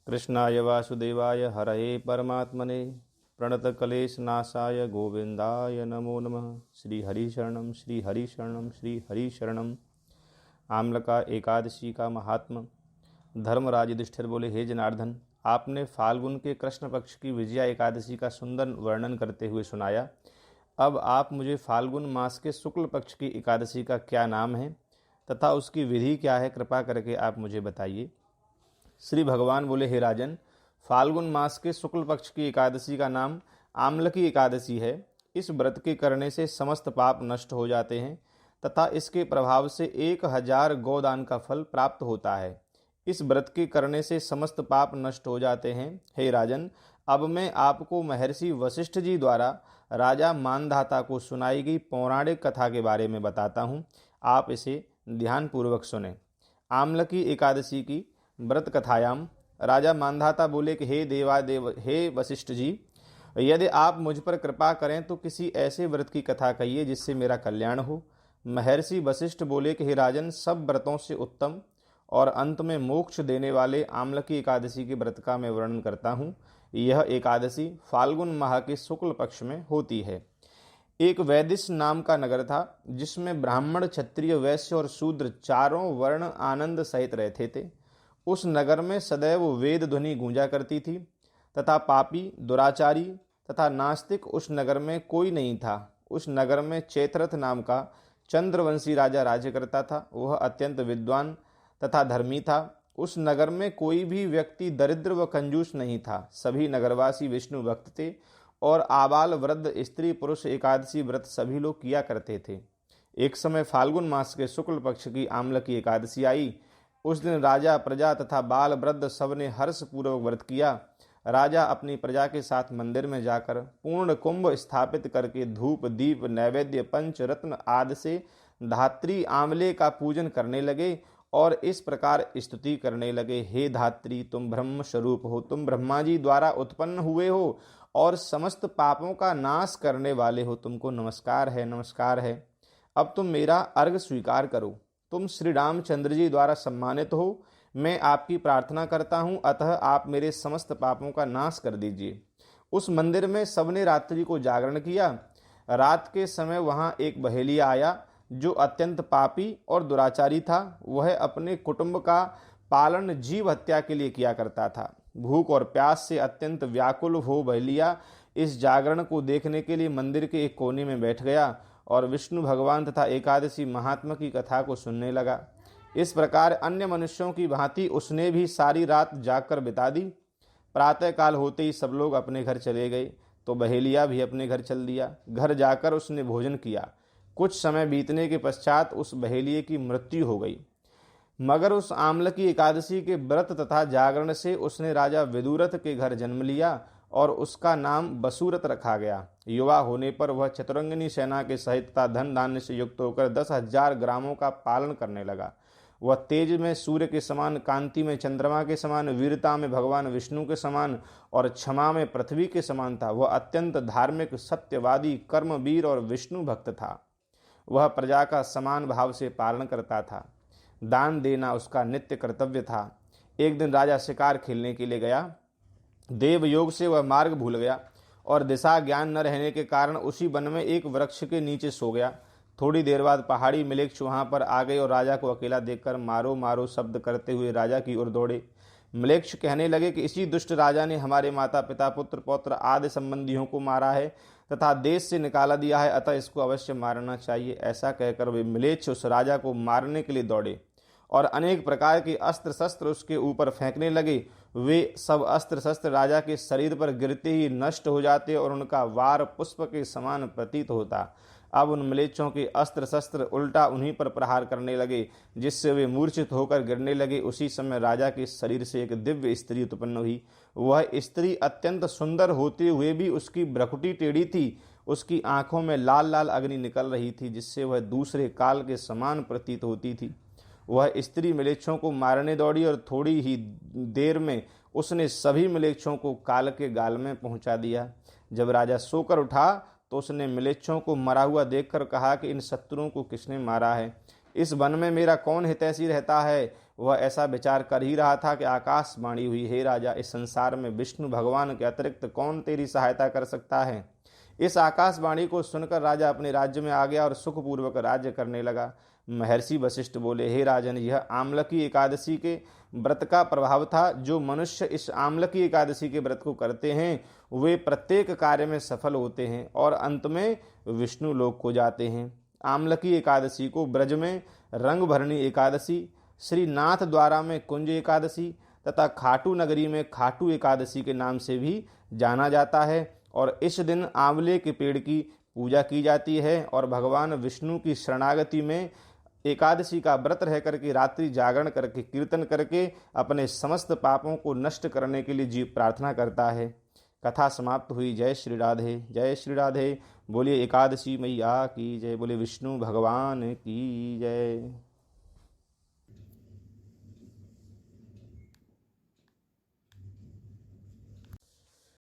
कृष्णाय वासुदेवाय हरये परमात्मने प्रणतक्लेशनाशाय गोविंदाय नमो नमः। श्री हरि शरणम श्री हरि शरणम श्री हरि शरणम। आम्लका एकादशी का महात्म। धर्मराज युधिष्ठिर बोले, हे जनार्दन, आपने फाल्गुन के कृष्ण पक्ष की विजया एकादशी का सुंदर वर्णन करते हुए सुनाया। अब आप मुझे फाल्गुन मास के शुक्ल पक्ष की एकादशी का क्या नाम है तथा उसकी विधि क्या है, कृपा करके आप मुझे बताइए। श्री भगवान बोले, हे राजन, फाल्गुन मास के शुक्ल पक्ष की एकादशी का नाम आम्लकी एकादशी है। इस व्रत के करने से समस्त पाप नष्ट हो जाते हैं तथा इसके प्रभाव से 1000 गोदान का फल प्राप्त होता है। इस व्रत के करने से समस्त पाप नष्ट हो जाते हैं। हे राजन, अब मैं आपको महर्षि वशिष्ठ जी द्वारा राजा मानधाता को सुनाई गई पौराणिक कथा के बारे में बताता हूँ। आप इसे ध्यानपूर्वक सुने। आम्लकी एकादशी की व्रत कथायाम राजा मानधाता बोले कि हे देवादेव, हे वशिष्ठ जी, यदि आप मुझ पर कृपा करें तो किसी ऐसे व्रत की कथा कहिए जिससे मेरा कल्याण हो। महर्षि वशिष्ठ बोले कि हे राजन, सब व्रतों से उत्तम और अंत में मोक्ष देने वाले आम्लकी एकादशी के व्रत का मैं वर्णन करता हूँ। यह एकादशी फाल्गुन माह के शुक्ल पक्ष में होती है। एक वैदिश नाम का नगर था जिसमें ब्राह्मण, क्षत्रिय, वैश्य और शूद्र चारों वर्ण आनंद सहित रहते थे। उस नगर में सदैव वेद ध्वनि गूंजा करती थी तथा पापी, दुराचारी तथा नास्तिक उस नगर में कोई नहीं था। उस नगर में चैत्रथ नाम का चंद्रवंशी राजा राज्य करता था। वह अत्यंत विद्वान तथा धर्मी था। उस नगर में कोई भी व्यक्ति दरिद्र व कंजूस नहीं था। सभी नगरवासी विष्णु भक्त थे और आबाल वृद्ध, स्त्री पुरुष एकादशी व्रत सभी लोग किया करते थे। एक समय फाल्गुन मास के शुक्ल पक्ष की आम्लकी एकादशी आई। उस दिन राजा, प्रजा तथा बाल वृद्ध सबने हर्ष पूर्वक व्रत किया। राजा अपनी प्रजा के साथ मंदिर में जाकर पूर्ण कुंभ स्थापित करके धूप, दीप, नैवेद्य, पंच रत्न आदि से धात्री आंवले का पूजन करने लगे और इस प्रकार स्तुति करने लगे, हे धात्री, तुम ब्रह्म स्वरूप हो, तुम ब्रह्मा जी द्वारा उत्पन्न हुए हो और समस्त पापों का नाश करने वाले हो। तुमको नमस्कार है, नमस्कार है। अब तुम मेरा अर्घ स्वीकार करो। तुम श्री रामचंद्र जी द्वारा सम्मानित हो। मैं आपकी प्रार्थना करता हूँ, अतः आप मेरे समस्त पापों का नाश कर दीजिए। उस मंदिर में सबने रात्रि को जागरण किया। रात के समय वहाँ एक बहेलिया आया जो अत्यंत पापी और दुराचारी था। वह अपने कुटुंब का पालन जीव हत्या के लिए किया करता था। भूख और प्यास से अत्यंत व्याकुल हो बहेलिया इस जागरण को देखने के लिए मंदिर के एक कोने में बैठ गया और विष्णु भगवान तथा एकादशी महात्मा की कथा को सुनने लगा। इस प्रकार अन्य मनुष्यों की भांति उसने भी सारी रात जागकर बिता दी। प्रातः काल होते ही सब लोग अपने घर चले गए तो बहेलिया भी अपने घर चल दिया। घर जाकर उसने भोजन किया। कुछ समय बीतने के पश्चात उस बहेलिये की मृत्यु हो गई। मगर उस आम्लकी एकादशी के व्रत तथा जागरण से उसने राजा विदुरथ के घर जन्म लिया और उसका नाम बसूरत रखा गया। युवा होने पर वह चतुरंगिनी सेना के सहित तथा धन धान्य से युक्त होकर 10,000 ग्रामों का पालन करने लगा। वह तेज में सूर्य के समान, कांति में चंद्रमा के समान, वीरता में भगवान विष्णु के समान और क्षमा में पृथ्वी के समान था। वह अत्यंत धार्मिक, सत्यवादी, कर्मवीर और विष्णु भक्त था। वह प्रजा का समान भाव से पालन करता था। दान देना उसका नित्य कर्तव्य था। एक दिन राजा शिकार खेलने के लिए गया। देव योग से वह मार्ग भूल गया और दिशा ज्ञान न रहने के कारण उसी वन में एक वृक्ष के नीचे सो गया। थोड़ी देर बाद पहाड़ी मिलेच्छ वहां पर आ गए और राजा को अकेला देखकर मारो मारो शब्द करते हुए राजा की ओर दौड़े। मिलेच्छ कहने लगे कि इसी दुष्ट राजा ने हमारे माता पिता, पुत्र पौत्र आदि संबंधियों को मारा है तथा देश से निकाला दिया है, अतः इसको अवश्य मारना चाहिए। ऐसा कहकर वे मिलेच्छ उस राजा को मारने के लिए दौड़े और अनेक प्रकार के अस्त्र शस्त्र उसके ऊपर फेंकने लगे। वे सब अस्त्र शस्त्र राजा के शरीर पर गिरते ही नष्ट हो जाते और उनका वार पुष्प के समान प्रतीत होता। अब उन म्लेच्छों के अस्त्र शस्त्र उल्टा उन्हीं पर प्रहार करने लगे, जिससे वे मूर्छित होकर गिरने लगे। उसी समय राजा के शरीर से एक दिव्य स्त्री उत्पन्न हुई। वह स्त्री अत्यंत सुंदर होते हुए भी उसकी भ्रकुटी टेढ़ी थी। उसकी आंखों में लाल लाल अग्नि निकल रही थी, जिससे वह दूसरे काल के समान प्रतीत होती थी। वह स्त्री म्लेच्छों को मारने दौड़ी और थोड़ी ही देर में उसने सभी म्लेच्छों को काल के गाल में पहुंचा दिया। जब राजा सोकर उठा तो उसने म्लेच्छों को मरा हुआ देखकर कहा कि इन शत्रुओं को किसने मारा है? इस वन में मेरा कौन हितैषी रहता है? वह ऐसा विचार कर ही रहा था कि आकाशवाणी हुई, हे राजा, इस संसार में विष्णु भगवान के अतिरिक्त कौन तेरी सहायता कर सकता है। इस आकाशवाणी को सुनकर राजा अपने राज्य में आ गया और सुखपूर्वक राज्य करने लगा। महर्षि वशिष्ठ बोले, हे राजन, यह आम्लकी एकादशी के व्रत का प्रभाव था। जो मनुष्य इस आम्लकी एकादशी के व्रत को करते हैं वे प्रत्येक कार्य में सफल होते हैं और अंत में विष्णु लोक को जाते हैं। आम्लकी एकादशी को ब्रज में रंगभरणी एकादशी, श्रीनाथ द्वारा में कुंज एकादशी तथा खाटू नगरी में खाटू एकादशी के नाम से भी जाना जाता है। और इस दिन आंवले के पेड़ की पूजा की जाती है और भगवान विष्णु की शरणागति में एकादशी का व्रत रह करके रात्रि जागरण करके कीर्तन करके अपने समस्त पापों को नष्ट करने के लिए जीव प्रार्थना करता है। कथा समाप्त हुई। जय श्री राधे, जय श्री राधे। बोलिए एकादशी मैया की जय, बोले विष्णु भगवान की जय।